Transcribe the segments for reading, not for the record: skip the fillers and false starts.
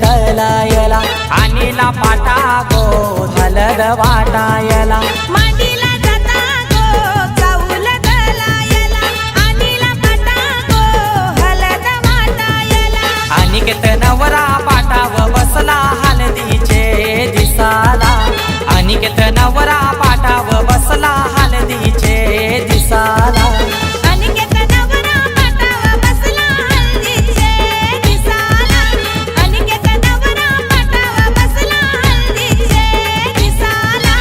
दलायला आणीला पाटा गो हलद वाटायला मांडीला जाता गो चाऊल दलायला आणीला पाटा गो हलद वाटायला अनिकेत नवरा पाटाव बसला हलदीचे दिसाला अनिकेत नवरा पाटाव बसला हलदीचे दिसाला अनिकेत नवरा पाटाव बसला हलदीचे दिसाला अनिकेत नवरा पाटाव बसला हलदीचे दिसाला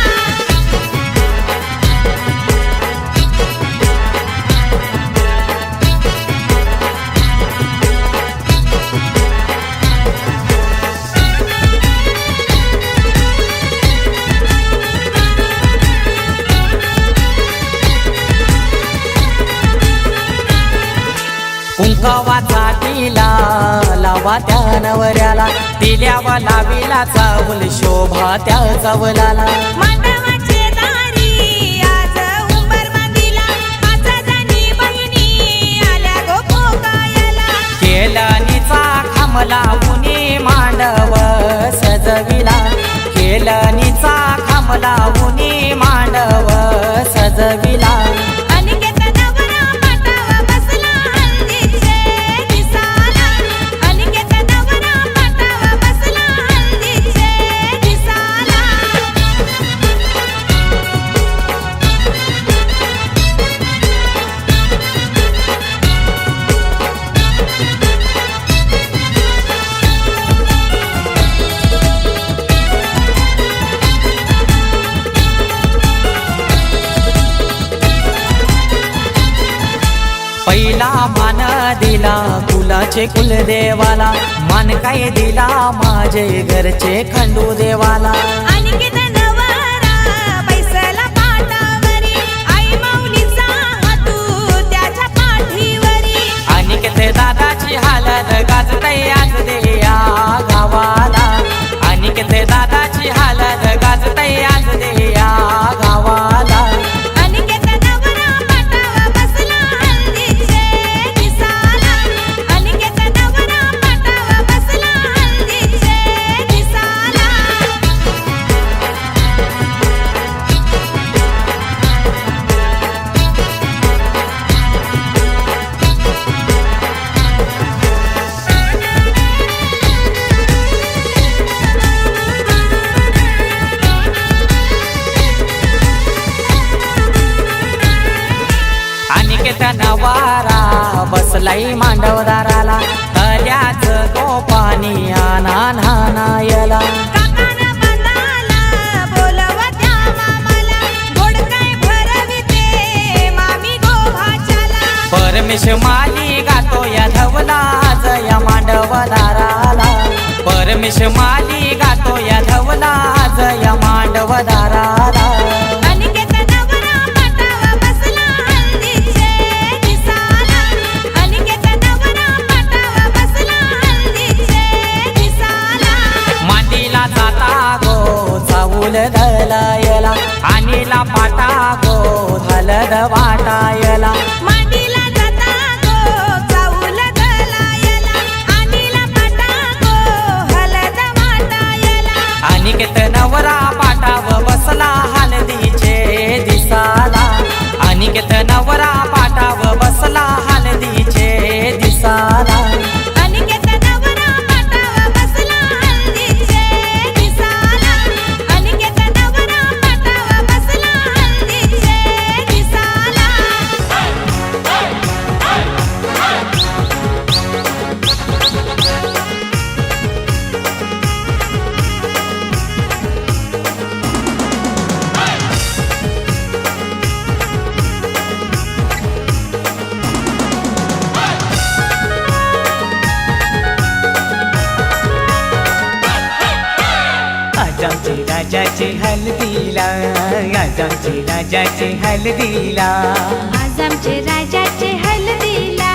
कुंकवाचा टिला लावा त्या नवऱ्याला दिल्यावा लावीला चावल शोभा त्या चावलाला मांडवाचे दारी आज उंबर बांधिला आज जाणी बहिणी आल्या गो पोकायला केलनीचा खांबला उनी मांडव सजविला केलनीचा खांबला उनी मांडव सजविला अनिकेत नवरा पाटाव बसला हलदीचे दिसाला अनिकेत नवरा पाटाव बसला हलदीचे दिसाला पहिला मान दिला कुलाचे कुलदेवाला, मान काय दिला माझे घरचे खंडू देवाला. अनिकेत नवरा बैसला पाटावरी, आई माऊलीचा हातू त्याच्या पाठीवरी. अनिकेत दादाची हालत गाजतय आज दे या गावाला, अनिकेत दादाची हालत गाजतय आज दे या गावाला. अनिकेत नवरा पाटावर बसला हल्दीचे दिसाला, अनिकेत नवरा पाटावर बसला हल्दीचे दिसाला. अनिकेत नवारा बसलाई मांडवदाराला, तल्याच गोपानी आना नानायला. काकानं बांधाला बोलवत्या मामाला, गोड काय भरविते मामी गोभाच्याला. परमेश माली गातो या धवला आज या मांडवदाराला, परमेश माली गातो या धवला आज या मांडवदाराला. अनिकेत नवरा पाटावर बसला हल्दीचे दिसाला, अनिकेत नवरा पाटावर बसला हल्दीचे दिसाला. मांडीला जाता गो चाऊल धलायला, आणीला पाटा गो हलद वाटायला. मांडीला जाता गो चाऊल धलायला, आणीला पाटा गो हलद वाटायला. अनिकेत नवरा पाटाव बसला हलदीचे दिसाला, अनिकेत नवरा पाटाव बसला हलदीचे दिसाला. अनिकेत नवरा पाटावर बसला हल्दीचे दिसाला, अनिकेत नवरा पाटावर बसला हल्दीचे दिसाला. आज आमचे राजाचे हलदीला, आज आमचे राजाचे हलदीला. आज आमचे राजाचे हल्दीला,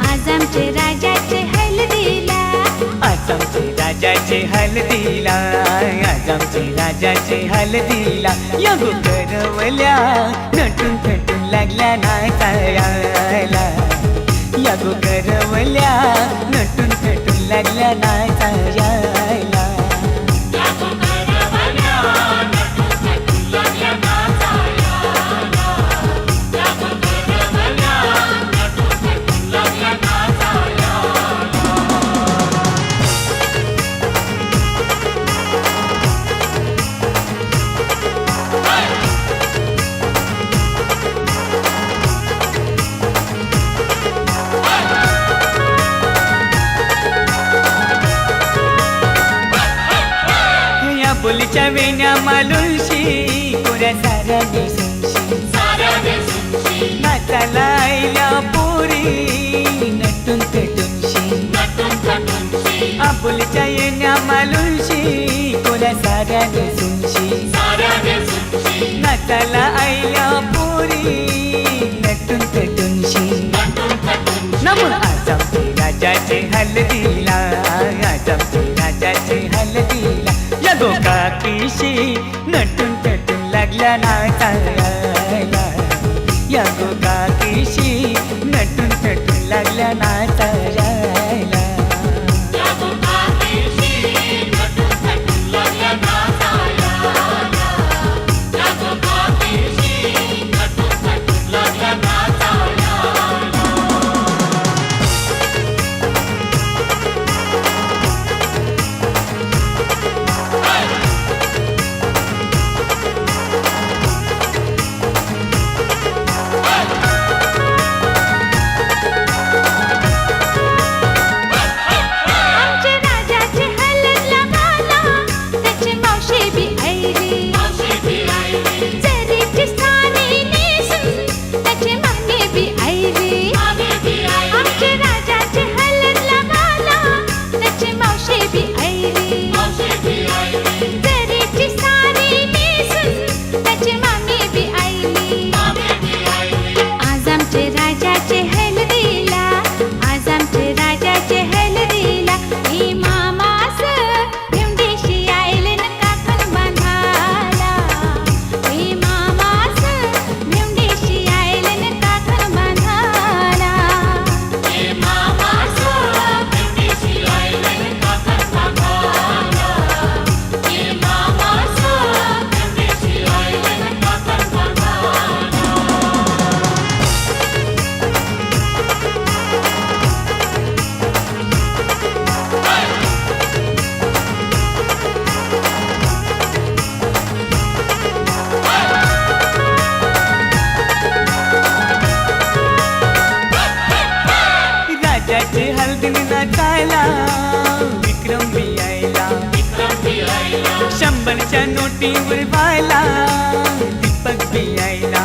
आज आमचे राजाचे हल्दीला. आज आमचे राजाचे हलदीला, आज आमचे राजाचे हलदीला. या गो करवल्या नटून थटून लागल्या नाचायला, या गो करवल्या नटून थटून लागल्या नाचायला. बोलीच्या वेण्या मालुंशी कोऱ्या साऱ्या दिसूनशी, नाचाला आईल्या पोरी नटून पेटूनशी. आपुलच्या येण्या मालुंशी कोऱ्या साऱ्या दिसूनशी, नाचाला आईल्या पोरी नटून पेटूनशी. नमून आज आमचे राजाचे हलदीला, आज आमचे राजाचे हलदीला. या गो काकीशी नटून पेटून लागल्या नाचायला, या गो काकीशी नटून पेटून लागल्या नाचायला. नाचायला विक्रम बी यायला, 100च्या नोटी उडवायला दीपक बी यायला,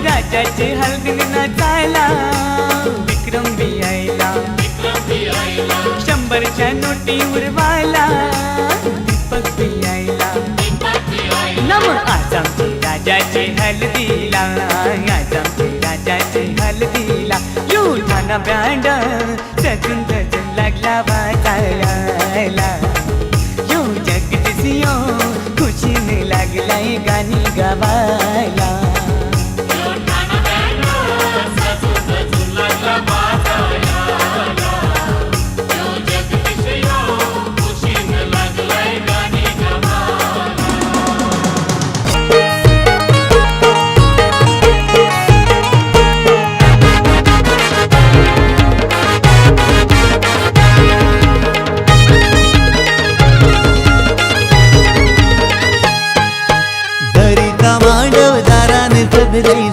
राजाचे हलगीत नाचायला विक्रम बी यायला, 100च्या नोटी उडवायला दीपक बी यायला. नम आज आमचे राजाचे हलदीला, आज आमचे राजाचे हलदीला युठाना बँड सजून सजून लागला वाजायला. यो जगदीशियो खुशीने लागलाय गाणी गावायला.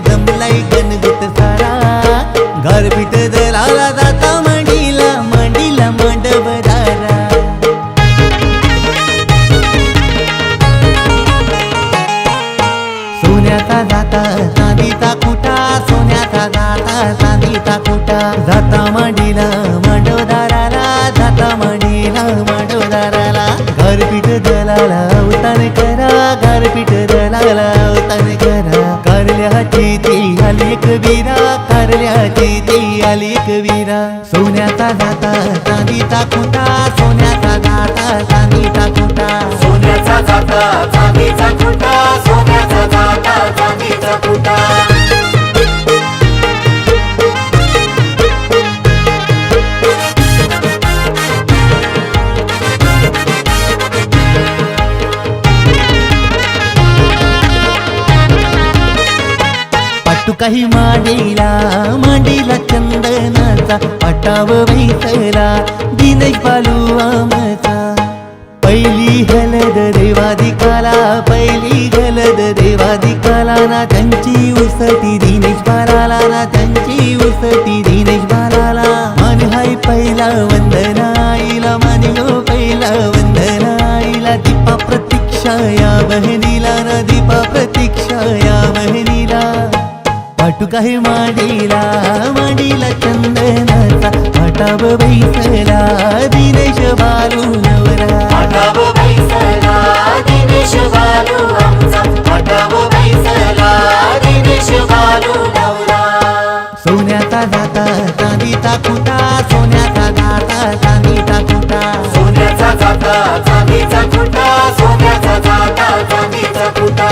जमलाई गणगुट सारा गारपीट दलाला जाता मांडीला मांडीला मांडवदारा. सोन्याचा जाता चांदीचा कुटा, सोन्याचा जाता चांदीचा कुटा जाता मांडीला मांडवदाराला, जाता मांडीला मांडवदाराला. गारपीट दलाला अवतान करा, गारपीट दलाला अवतान करा. कारल्याची ती आली कबीरा, कारल्याची ती आली कबीरा. सोन्याचा जाता चांदीचा कुटा, सोन्याचा जाता चांदीचा कुटा, सोन्याचा जाता चांदीचा कुटा, सोन्याचा जाता चांदीचा कुटा. काही मांडीला मांडीला चंदनाचा पटाव बैसला दिनेश बालू आमचा. पहिली हलद देवादिकाला, पहिली हलद देवादिकाला ना त्यांची उसटी दिनेश बालाला, ना त्यांची उसटी दिनेश बालाला. मान हाय पहिला वंदनाईला, मान हो पहिला वंदनाईला. दीपा प्रतीक्षा या बहिणीला ना, दीपा प्रतीक्षा या बहिणीला. पाटू काही मांडीला मांडीला चंदनाचा पटाव बैसला दिनेश बालू नवरा, पटाव बैसला दिनेश बालू आमचा, पटाव बैसला दिनेश बालू नवरा. सोन्याचा जाता चांदीचा कुटा, सोन्याचा जाता चांदीचा कुटा, सोन्याचा जाता चांदीचा कुटा, सोन्याचा जाता चांदीचा कुटा.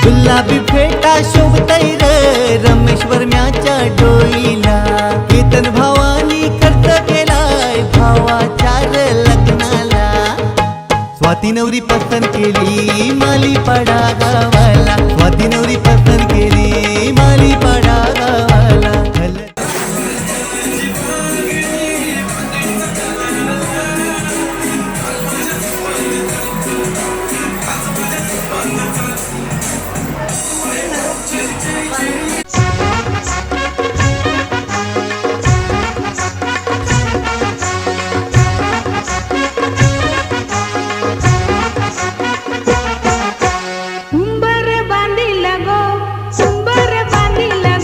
गुलाबी फेटा शोभतय र रमेश्वर म्याच्या डोईला. केतन भावानी खर्च केलाय भावाच्या लग्नाला. स्वाती नवरी पसंत केली मालीपाडा गावाला, स्वाती नवरी पसंत केली मालीपाडा गावाला. उंबर बांधिला गो, उंबर बांधिला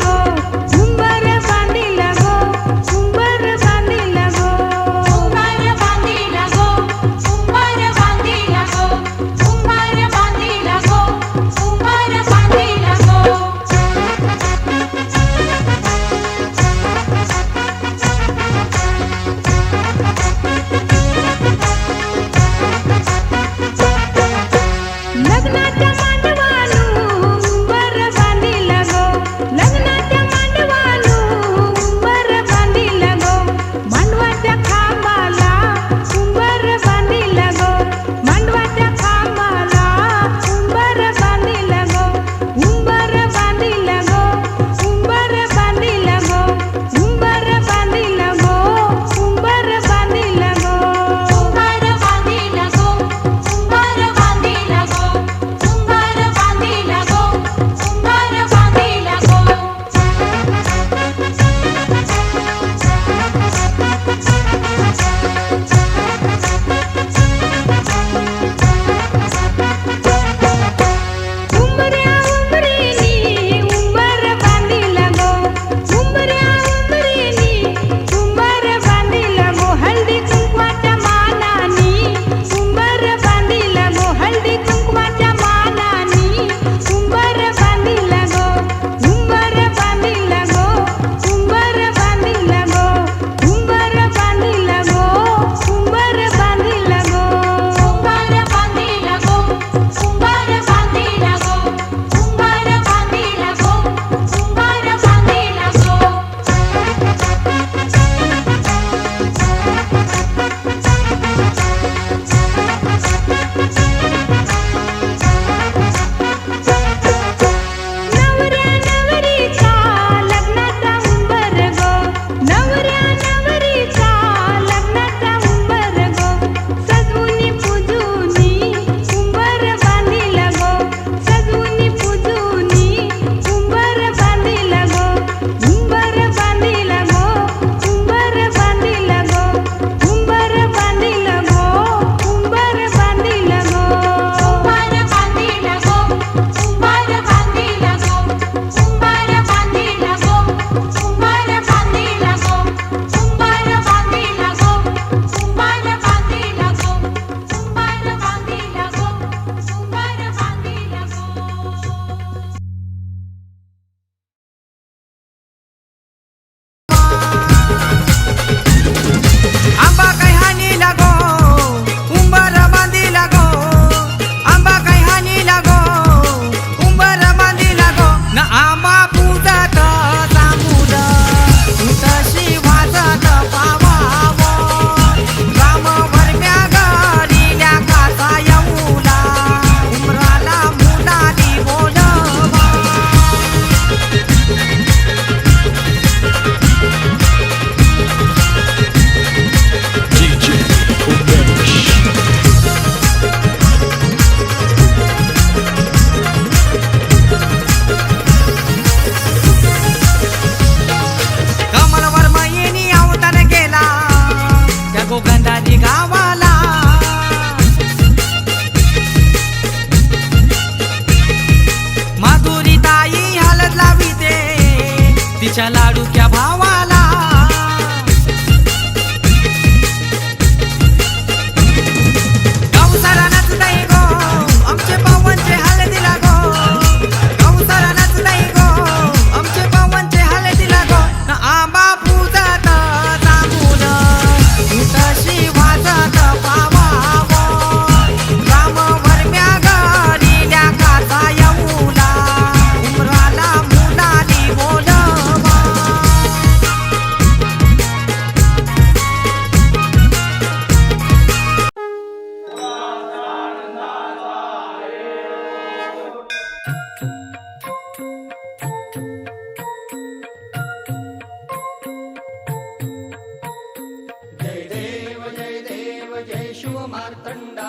शिव मार्तंडा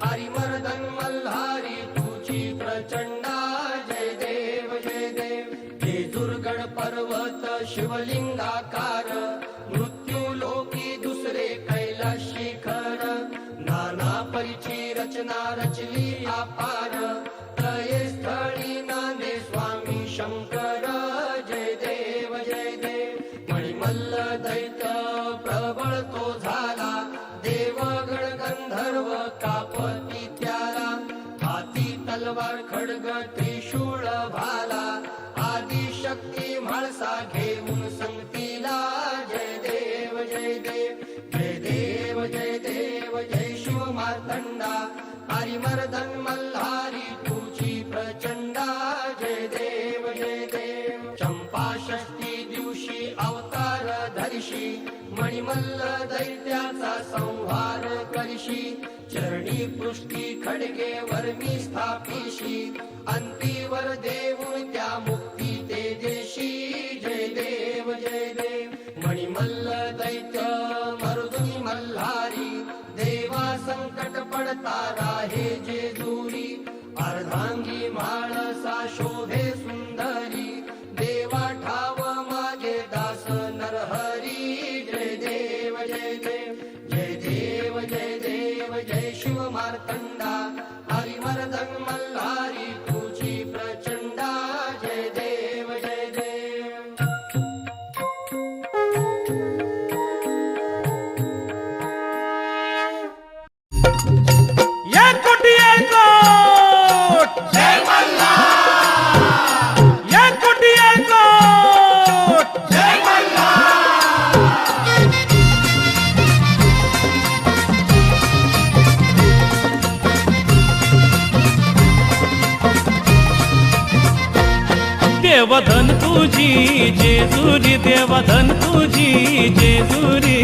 हरिमर्दन मल्हारी तुझी प्रचंडा जय देव हे दुर्गड पर्वत शिवलिंगाकार मृत्यू लोकी दुसरे कैलास शिखर नाना परिची रचना रचली अपार तये स्थळी नांदे स्वामी शंकर जय देव मणिमल्ल दैत प्रबळ तो झाला देवगण गंधर्व कापती त्याला हाती तलवार खड्ग त्रिशूळ भाला आदि शक्ती म्हाळसा घेऊन संगतीला जय देव जय शिव मार्तंडा हरिमर्दन मल्हारी तुझी प्रचंडा जय देव चंपा षष्ठी दिवशी अवतार धरिशी मणिमल्ल दैत्याचा संहार करशी चरणी पृष्ठी खडगे वर्मी स्थापिशी अंतीवर देऊन त्या मुक्ती ते देशी जय देव मणिमल्ल दैत्य मरुदुनी मल्हारी देवा संकट पडता राहे जेजुरी अर्धांगी माळसा शोभे सुंदरी देवा ठाव माझे दास नरहरी जय देव जय शिव मार्तंडा हरिमर्दन मल्हारी तुझी प्रचंडा जय देव एक कोटी एक कोट जय मल्हार एक कोटी एक कोट जय देवधन तुझी जेजुरी देवधन तुझी जेजुरी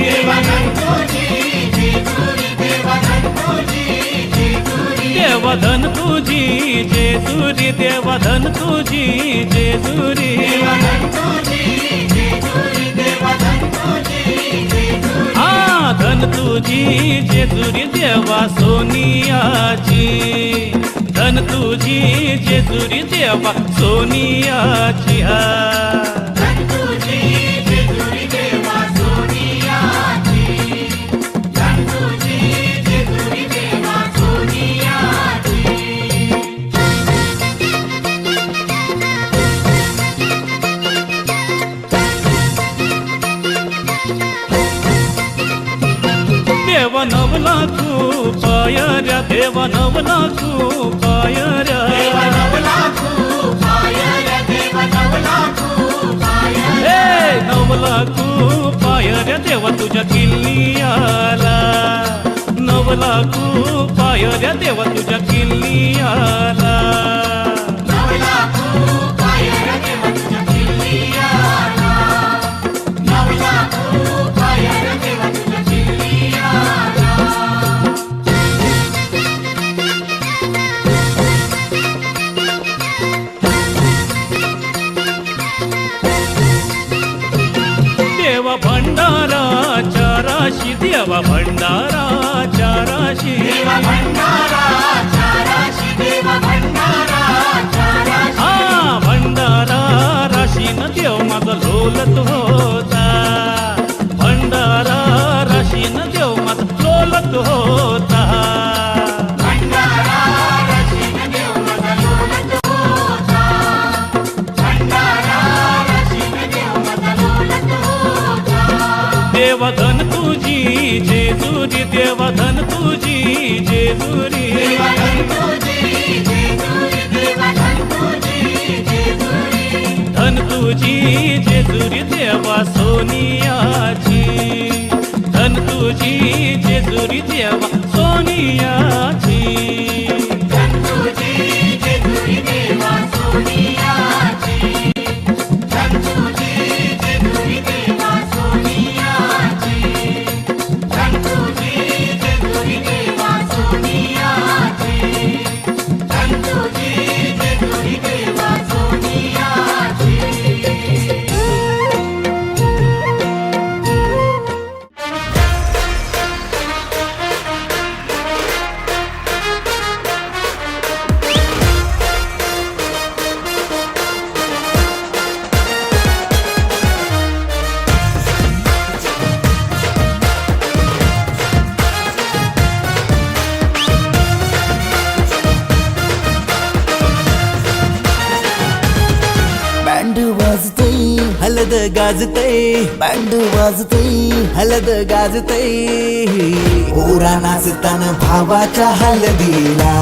देवधन तुझी जेजुरी देवधन तुझी जेजुरी हा धन तुझी जेजुरी देवा सोनियाची धन तुझी जेजुरी देवा सोनियाची हा देवा नवला खूप पायऱ्या देवा नवला खूप पायऱ्या हे नवला खूप पायऱ्या देवा तुझ्या किल्ल्याला नवला खूप पायऱ्या देवा तुझ्या किल्ल्याला देवा भंडारा चाराशी देवा भंडारा चाराशी हा भंडारा राशीन देव माझा लोलत होता भंडारा राशीन देव माझा लोलत होता देवधन तुझी जेजुरी देवधन तुझी जेजुरी धन तुझी जेजुरी देवा सोनियाची धन तुझी जेजुरी देवा सोनियाची गाजतय बँड वाजतय हलद गाजतय पोरा नाचतान भावाच्या हलदीला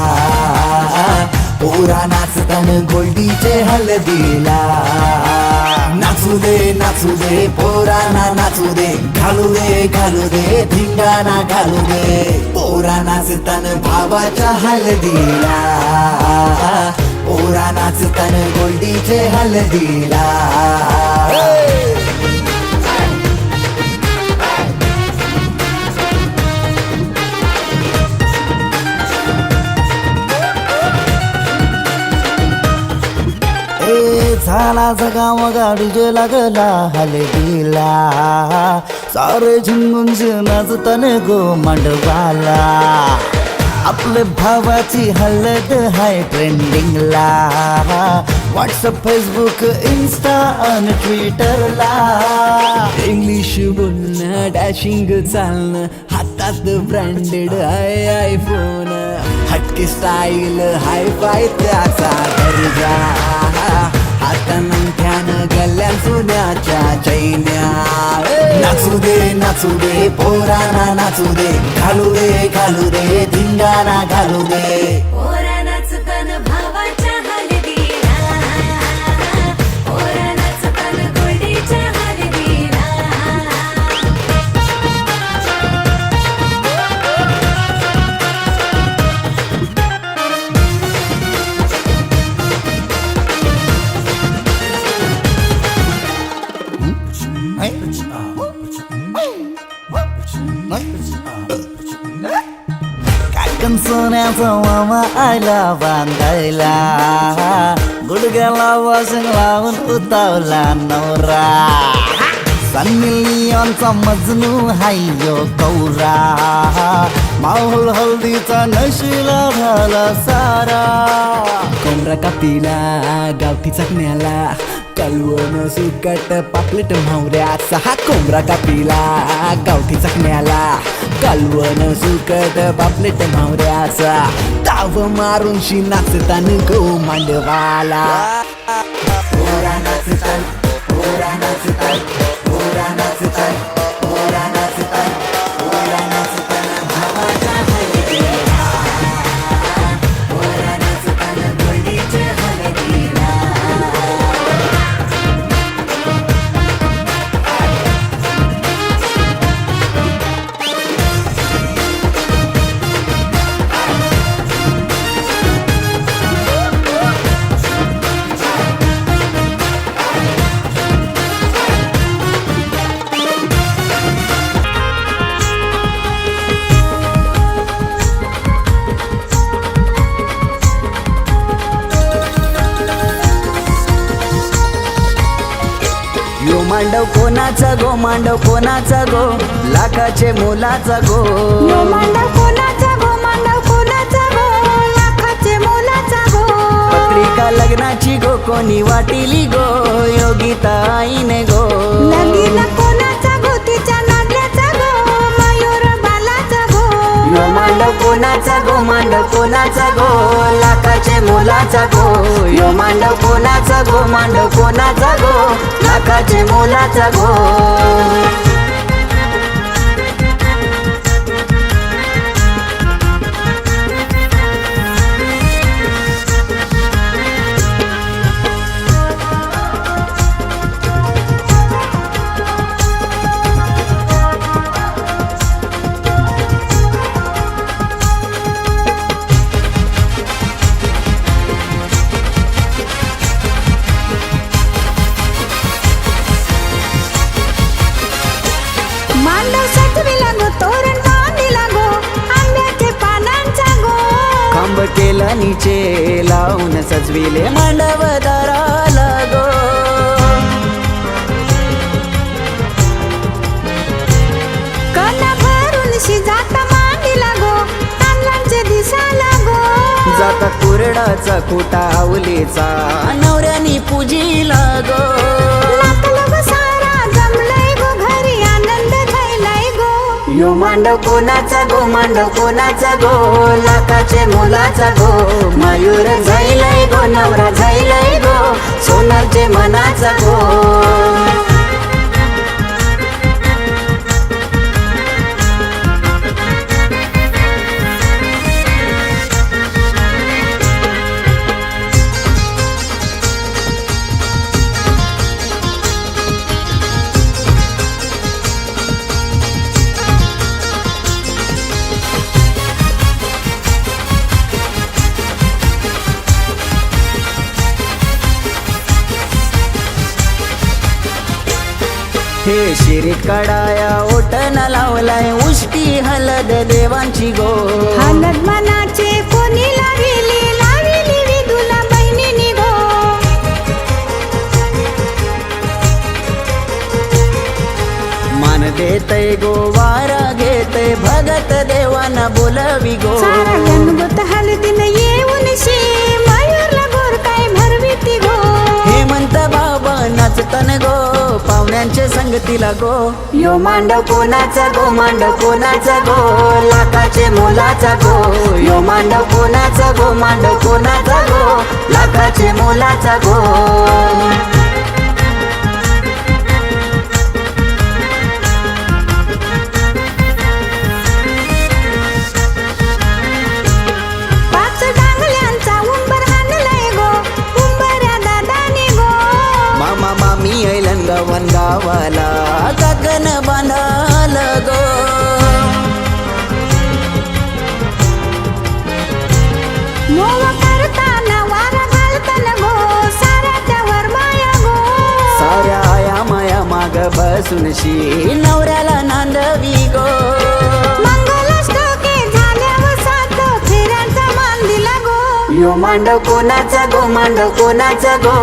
पोरा नाचतान गोल्डीचे हलदीला नाचू दे पोरांना नाचू दे घालू दे धिंगाणा घालू दे पोरा नाचतान भावाच्या हलदीला पोरा नाचतान गोल्डीचे हलदीला झाला जगाव गाडीजे लागला हलदीला सारे झुंगून नाचतान गो मांडवाला आपले भावाची हलद हाय ट्रेंडिंगला व्हॉट्सअप फेसबुक इन्स्टा आणि ट्विटरला इंग्लिश बोलणं डॅशिंग चालणं हातात ब्रँडेड हाय आयफोन हटके स्टाईल हाय फाय त्याचा दर्जा हातानं गल्ल्यान सोन्याच्या चैन्या नाचू दे पोरांना नाचू दे घालू दे धिंगाणा घालू दे पोरा नाचतान भावाच्या हलदीला पोरा नाचतान गोल्डीच्या हलदीला काकण सोन्याचा मामा आला बांधायला गुडघ्याला वाशिंग लावून उतावला नवरा सन्नी लिओनचा मजनू हायो कौरा माहोल हल्दीचा नशिला झाला सारा कोंबरा कापीला गावठी चकण्याला कलवण सुकट पापलेट म्हावऱ्याचा हा कोंबरा कापीला गावठी चकण्याला कलवण सुकट पापलेट म्हावऱ्याचा ताव मारून शी नाचतान गो मांडवाला पोरा नाचतान पोरा नाचतान पोरा नाचतान पोरा नाचतान पोरा नाचतान भावाच्या हलदीला पोरा नाचतान गोल्डीच्या हलदीला यो मांडव कोणाचा गो लाखाचे मोलाचा गो मांडव कोणाचा गो लाखाचे मोलाचा गो पत्रिका लग्नाची गो कोणी वाटिली गो योगिता आईने गो लगीन कोणाचा गो तिच्या नागल्याचा गो मयूर बालाचा गो यो मांडव कोणाचा गो लाखाचे मोलाचा गो यो मांडव कोणाचा गो लाखाचे मोलाचा गो मांडव सजविला गो तोरण बांधिला गो आंब्याचे पानांचा गो खांब केला नीचे लावून सजविले मांडव दाराला गो कणा भरून शिजात मांडिला गो तांदळांचे दिसाला गो जाता कुरडाचा खोटा आवलीचा नवऱ्यानी पूजीला गो लाख लोक सारा जमलंय गो घरी आनंद घ्यायलाय गो यो मांडव कोणाचा गो लाखाचे मोलाचा गो मयूर जाईलय गो नवरा जाईलय गो सोनारचे मनाचा गो शिरीत काढाया ओटन लावलाय उष्टी हलद देवांची गो हलद मनाचे कोणी लाविली लाविली विदुला बहिणीनी गो मान देतय गो वारा घेतय भगत देवाना बोलवी गो सारा गणगोत हलदीन येऊन शी मयूरला गोर काय भरविती गो हेमंत बाबा नाचतन गो पाहुण्यांचे संगतीला गो यो मांडव कोणाचा गो मांडव कोणाचा गो लाखाचे मोलाचा गो यो मांडव कोणाचा गो मांडव कोणाचा गो लाखाचे मोलाचा गो पाच डांगल्यांचा उंबर हाणलाय गो उंबऱ्या दादानी गो मामा मामी ऐलन गवन गावाला गगन बांधाल गो मोवा करताना वारा घालताना गो साऱ्या त्यावर माया गो साऱ्या आया माया माग बसून शी नवऱ्याला नांदवी गो मंगलाष्टके झाल्यावर सात फेऱ्यांचा मान दिला गो यो मांडव कोणाचा गो मांडव कोणाचा गो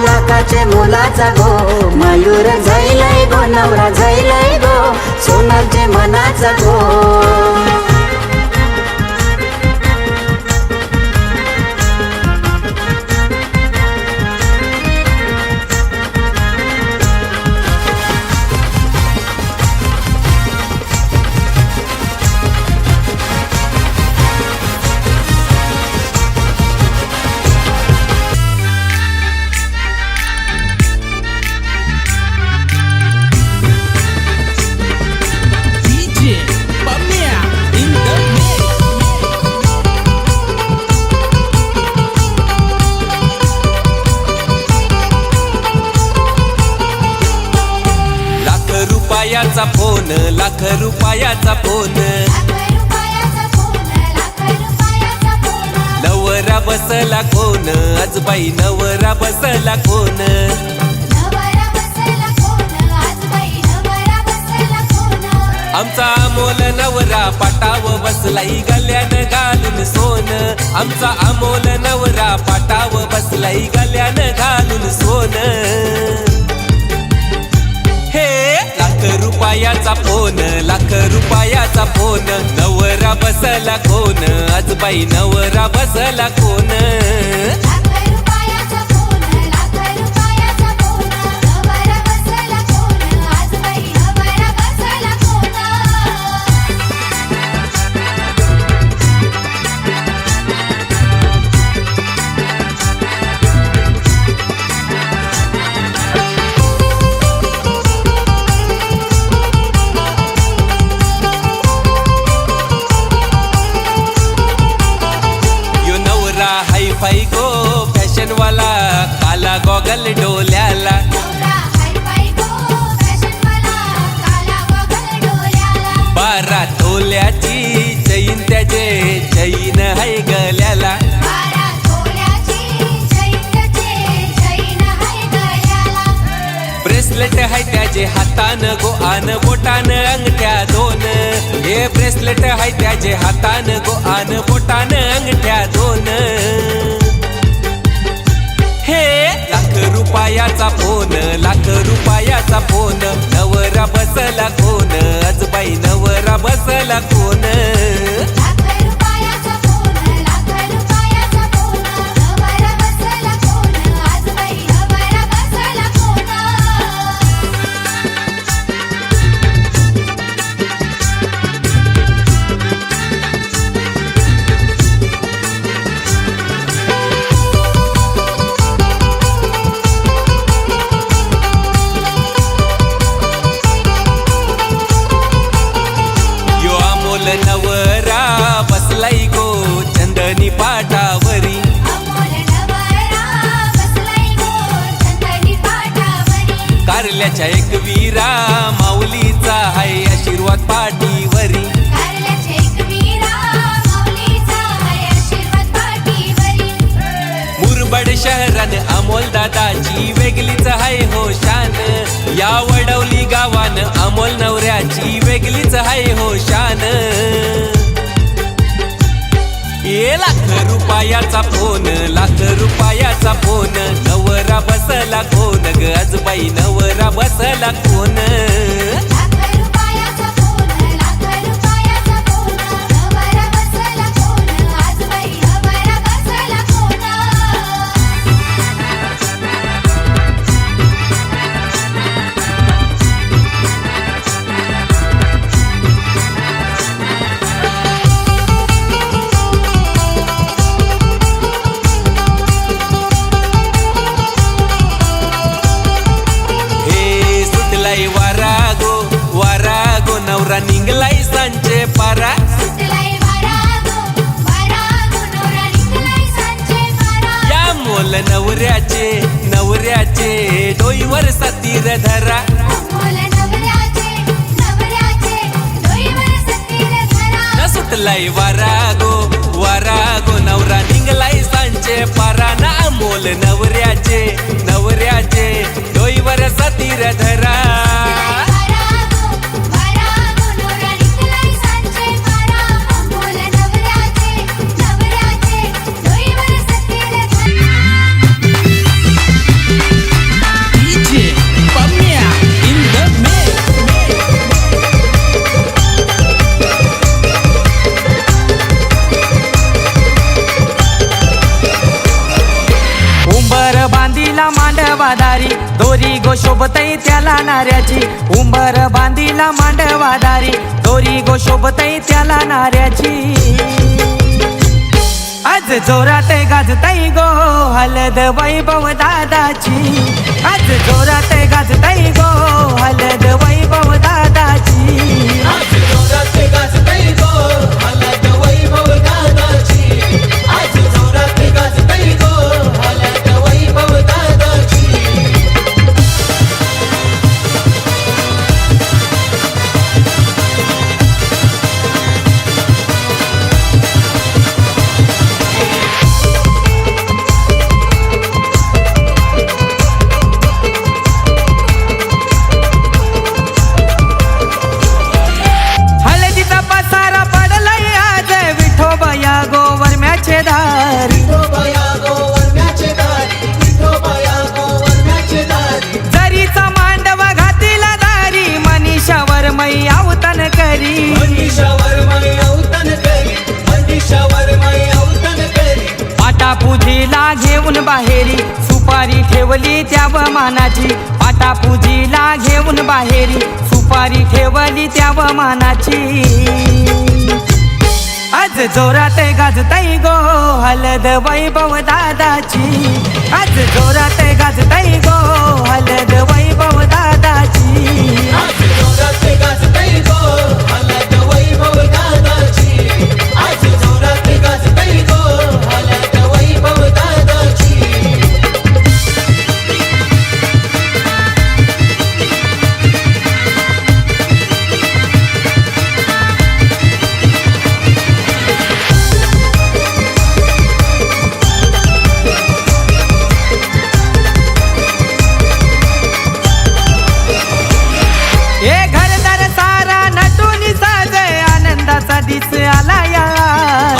लाखाचे मोलाचा गो मयूर जाईलय गो नवरा जाईलय गो सोनारचे मनाचा गो DJ Pamia in the mix. Lakh रुपयाचा फोन लाख रुपयाचा फोन नवरा बसला कोण आजबाई नवरा बसला कोण आमचा अमोल नवरा पाटाव बसलाई गल्यानं घालून सोन आमचा अमोल नवरा पाटाव बसलाई गल्यानं घालून सोन हे लाख रुपयाचा फोन लाख रुपयाचा फोन नवरा बसला कोण आजबाई नवरा बसला कोण यो नवरा हाय फाय गो फॅशन वाला काला गॉगल डोल्याला बारा तोल्याची चैन त्याचे चैन हाय गल्याला ब्रेसलेट हाय त्याचे हातान गो आन बोटान अंगठ्या दोन हे ब्रेसलेट हाय त्याचे हातान गो आन बोटान अंगठ्या दोन हे लाख रुपयाचा फोन लाख रुपयाचा फोन नवरा बसला कोण आजबाई नवरा बसला कोण यो अमोल नवरा बसलाई गो चंदनी पाटावरी कारल्याच्या एक वीरा माऊलीचा हाय आशीर्वाद पाठीवरी मुरबाड शहरान अमोल दादाची वेगळीच हाय हो शान या वडवली गावान नवऱ्याची वेगळीच आहे हो शान. ये लाख रुपयाचा फोन, लाख रुपयाचा फोन, नवरा बसला कोण ग आजबाई, नवरा बसला कोण. लाख रुपयाचा फोन, लाख रुपयाचा फोन, नवरा बसला कोण, आज बाई नवरा बसला कोण. हे सुटलाय वारा गो नवरा निघलाय सांचे पारा. सुटलाय वारा गो, नवरा निघालाय सांचे पारा. या मोल नवऱ्याचे डोईवर सतीर धरा. अमोल नवऱ्याचे डोईवर सतीर धरा. न सुटलाय वारा गो नवरा निघलाय सांचे पारा. ना मोल नवऱ्याचे डोईवर सतीर धरा. नवरा निघालाय सांचे पारा. अमोल नवऱ्याचे डोईवर सतीर धरा. DJ Pamia in the mix. उंबर बांधीला मांडवादारी, दोरी गो शोभतई त्याला नाऱ्याची. उंबर बांधीला मांडवादारी, दोरी गो शोभतई त्याला नाऱ्याची. आज जोरात गाजतई गो हलद वैभव दादाची. आज जोरात गाजतई गो हलद वैभव दादाची. आज जोरात गाजतई गो हलद वैभव दादाची. आज जोरात गाजतई गो हलद वैभव दादाची. हळदीचा पसारा पडलाय आज विठोबया गोवरम्याचे दारी. विठोबया गोवरम्याचे दारी, विठोबया गोवरम्याचे दारी. जरीचा मांडवा घातीला दारी, मनीषावर मै आवतन करी. मनीषावर मै अवतन करी, मनीषावर मै अवतन करी. पाटा पूजीला घेऊन बाहेरी, सुपारी ठेवली त्या मानाची. पाटा पूजीला घेऊन बाहेरी, सुपारी ठेवली त्या मानाची. आज जोरात गाजतई गो हलद वैभव दादाची. आज जोरात गाजतई गो हलद वैभव दादाची. आज जोरात गाजतई गो हलद वैभव दादाची. आज जोरात गाजतई गो हलद वैभव दादाची. हे घरदार सारा नटून साजे, आनंदाचा दिस आला या.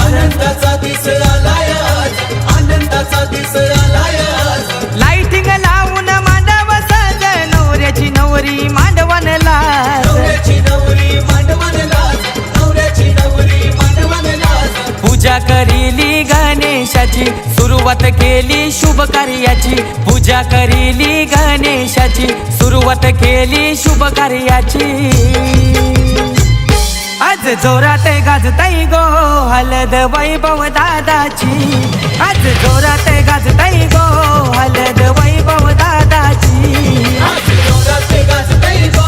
आनंदाचा दिस आलाय आज, आनंदाचा दिस आलाय आज. लाइटिंग लावून मांडव साज, नवऱ्याची नवरी मांडवनला. नवऱ्याची नवरी मांडवन लाज, नवऱ्याची नवरी मांडवन लाज. पूजा करीली गणेशाची, सुरुवात केली शुभ कार्याची. पूजा करीली गणेशाची, सुरुवात केली शुभ कार्याची. आज जोरात गाजतई गो हलद वैभव दादाची. आज जोरात गाजतई गो हलद वैभव दादाची. आज जोरात गाजतई गो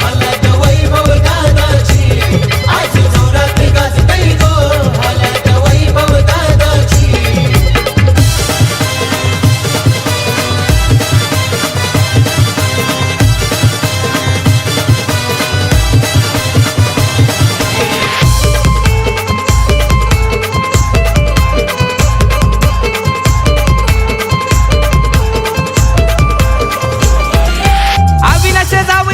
हलद वैभव दादाची. आज जोरात गाजतई गो हलद वैभव दादाची. अविनाश जाऊ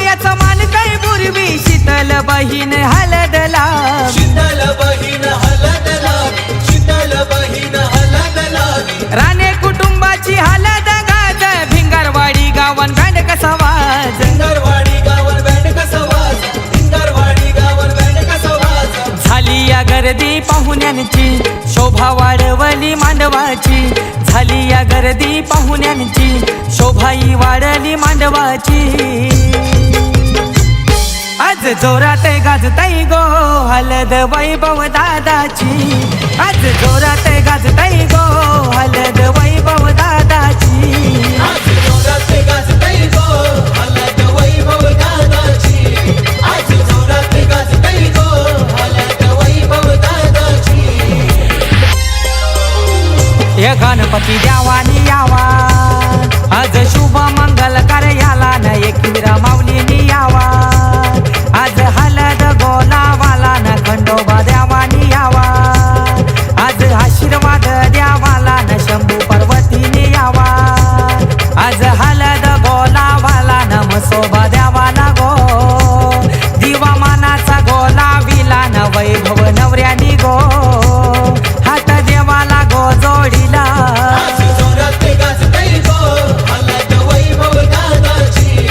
गर्दी पाहुण्यांची शोभा वाढवली मांडवाची झाली या गर्दी पाहुण्यांची शोभाई वाढली मांडवाची आज जोरात गाजताई गो हलद वैभव दादाची आज जोरात गाजताई गो हलद वैभव दादाची आज जोरात गाजतई गो हलद वैभव दादाची आज जोरात गाजतई गो हलद वैभव दादाची हे गणपती देवानी यावा आज शुभ मंगल कार्याला न एकविरा माऊलीनी यावा आज हलद गोलावाला न खंडोबा देवानी यावा आज आशीर्वाद द्यावाला न शंभू पर्वतीने यावा आज हलद गोलावाला न मसोबा द्यावाला गो दिवा मानाचा गोला विला न वैभव नवऱ्यानी गो हात देवाला गो जोडीला आज जोरात गाजतई गो हलद वैभव दादाची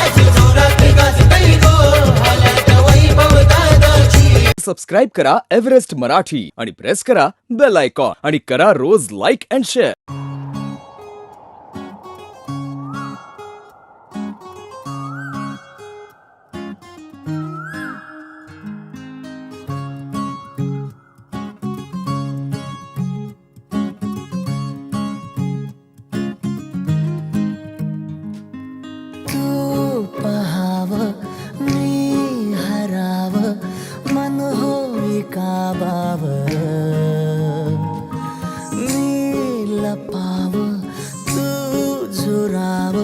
आज जोरात गाजतई गो हलद वैभव दादाची सबस्क्राईब करा एव्हरेस्ट मराठी आणि प्रेस करा बेल आयकॉन आणि करा रोज लाईक अँड शेअर. तू पहाव मी हराव मन होई काबाव मी लपाव तू झुराव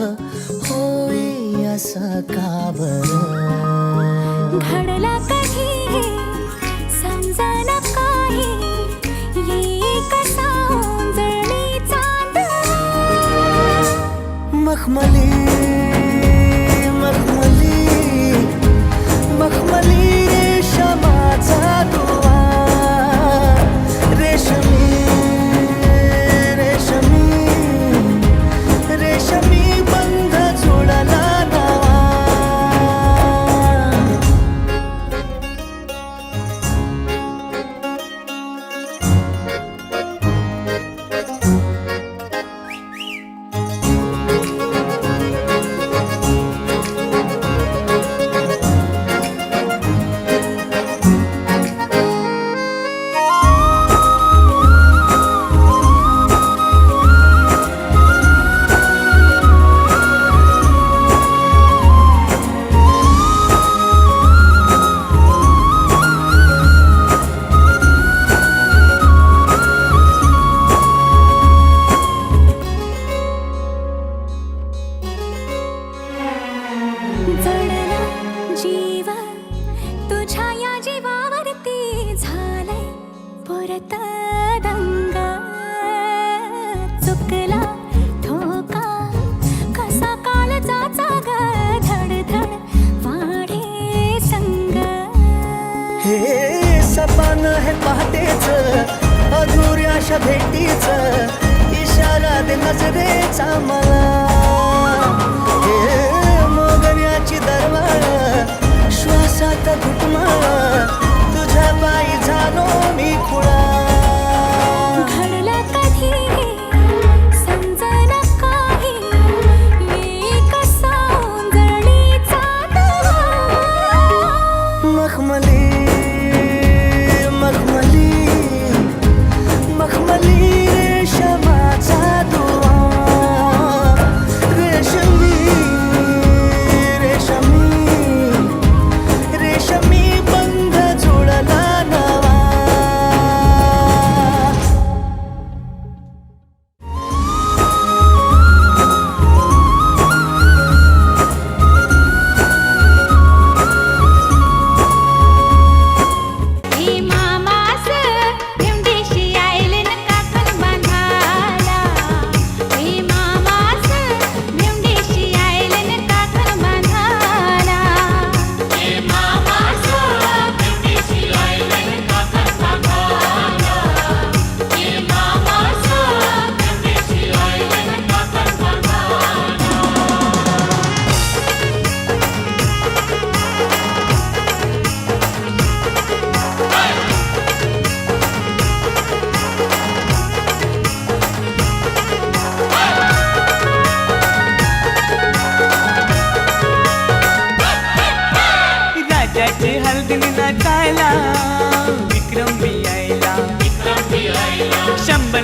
होई असं काबर घडला कधी समजना काही ये कसा उंजळी चांद मखमली मखमली मखमली रेशमाचा दुवा रेशमी रेशमी रेशमी बंध जुळला नवा जडला जीव तुझ्या या जीवावरती झालंय परत दंग चुकला ठोका कसा काळजाचा ग धडधड वाढे संग हे सपान है पहाटेच अधुऱ्याशा भेटीच इशारा दे नजरेचा मला हे मोगऱ्याची दरवाळ श्वासात घुटमाळ तुझ्या पायी झालो मी खुळा घडला कधी समजना काही ये कसा उंजळीचा मखमली मखमली मखमली रेशमाचा दुवा रेशमी रेशमी रेशमी बंध जुळला नवा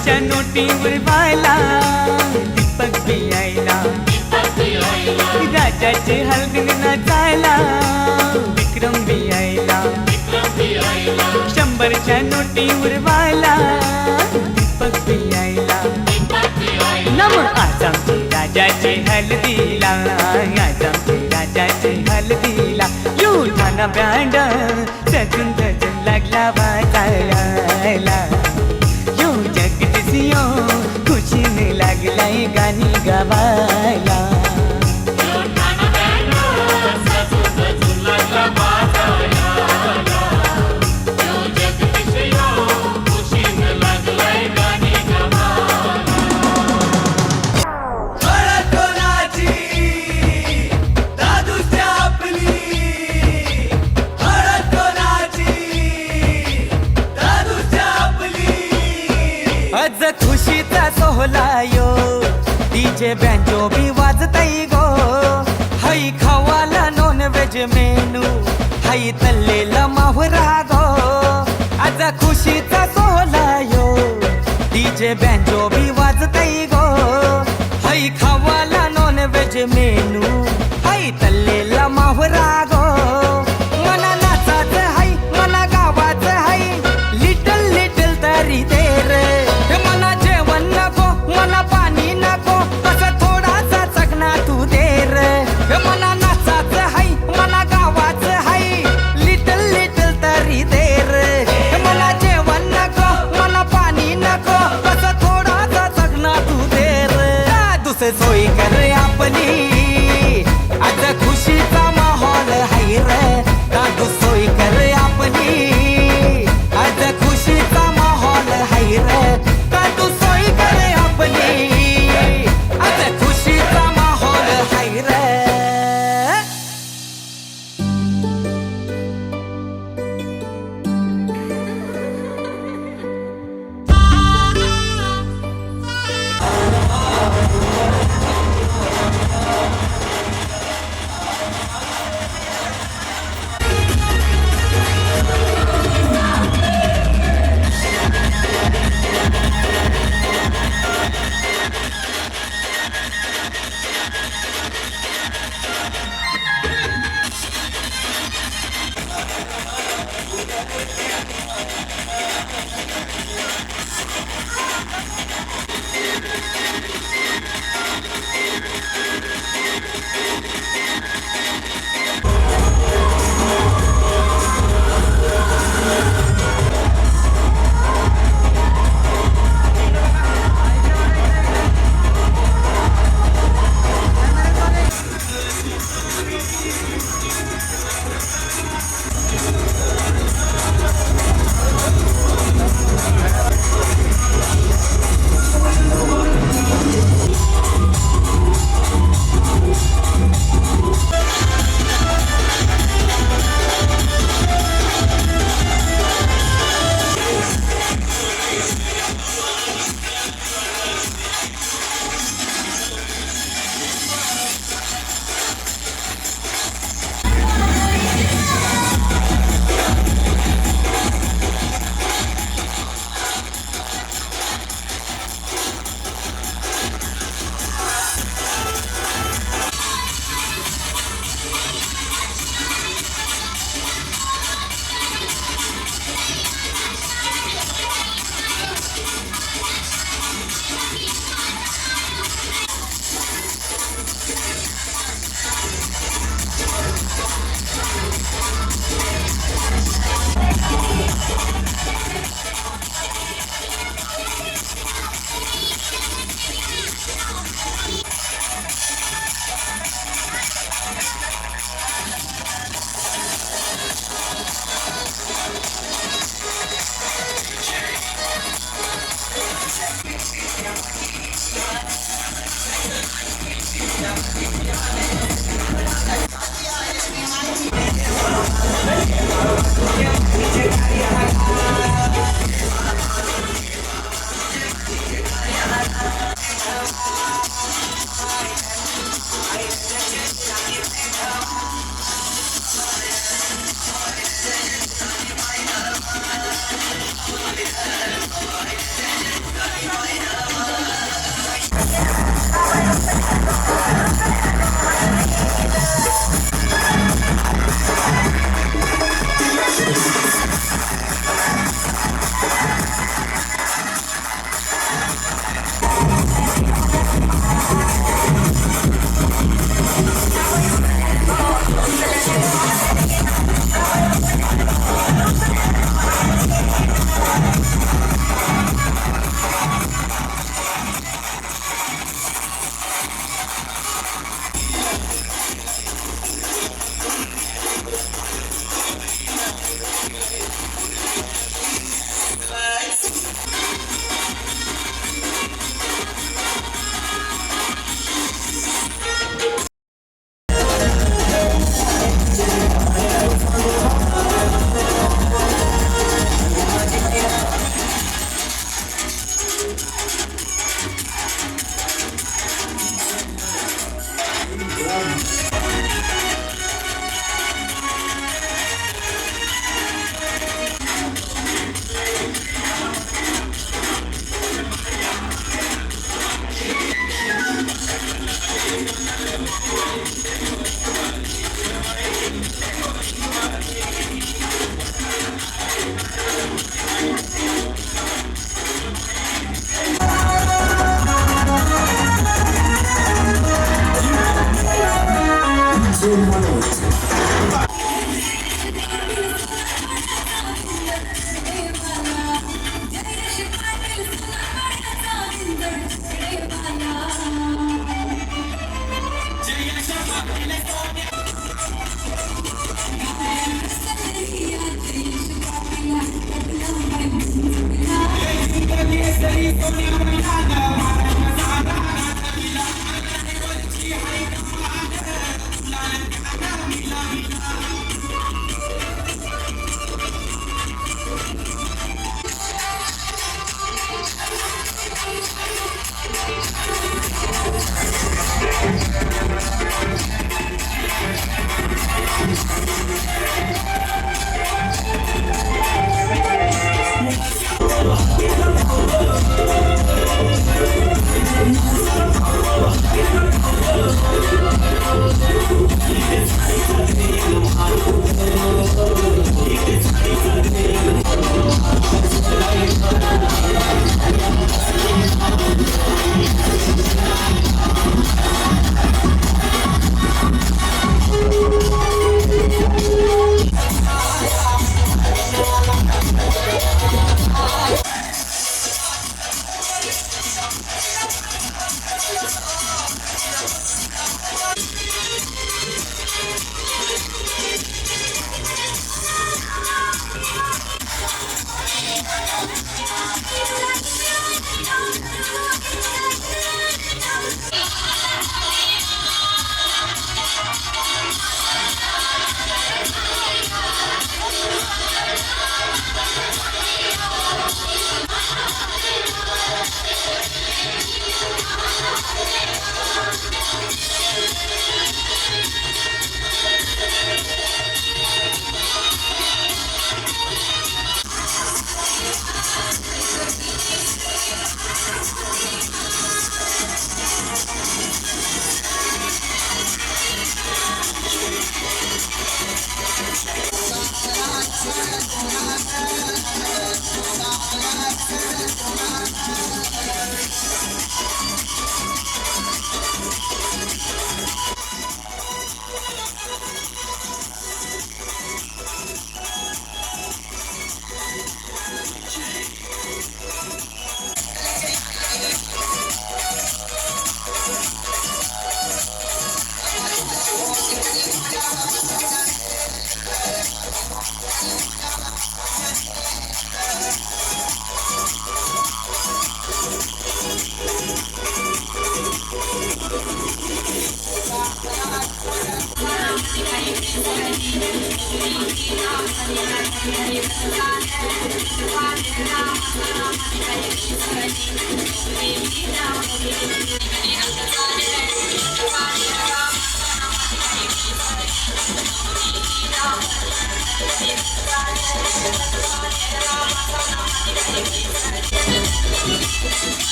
शंभरच्या नोटीवर वाला दीपक बियायला राजाचे हलगीन नाचायला विक्रम बियायला शंभरच्या नोटीवर वाला दीपक बियायला नम आज आमचे राजाचे हलदीला आज आमचे राजाचे हलदीला युठाना ब्रँड सजून सजून लागला वाचायला यो जगदीशियो खुशीने लागलाय गाणी गावायला हळद कोणाची दादूच्या आपली हळद कोणाची दादूच्या आपली आज खुशीचा सोहळा यो डीजे बँजो बी वाजताई गो हाई खावाला नॉन व्हेज मेनू हाई तल्लेला माहुरा गो आज खुशीचा सोहळा यो डीजे बँजो बी वाजताई गो हाई खावाला नॉन व्हेज मेनू हाई तल्लेला माहुरा गो मला नाचाच हाई मला गावाच हाई लिटल लिटल तरी दे रे मला जेवण नको मला पाणी नको कसं थोडासा चकना तू दे रे मला नाचाच हाई मला गावाच हाई लिटल लिटल तरी दे रे मला जेवण नको मला पाणी नको कसं थोडासा चकना तू दे रे दुसरे सोयी कर आपली आज खुशीचा माहोल हाय रे दादू सोयी कर आपली आज खुशीचा माहोल हाय रे दादू सोयी कर आपली आज खुशीचा माहोल हाय रे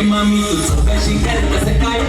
मामी तू चौकशी कर कसं काय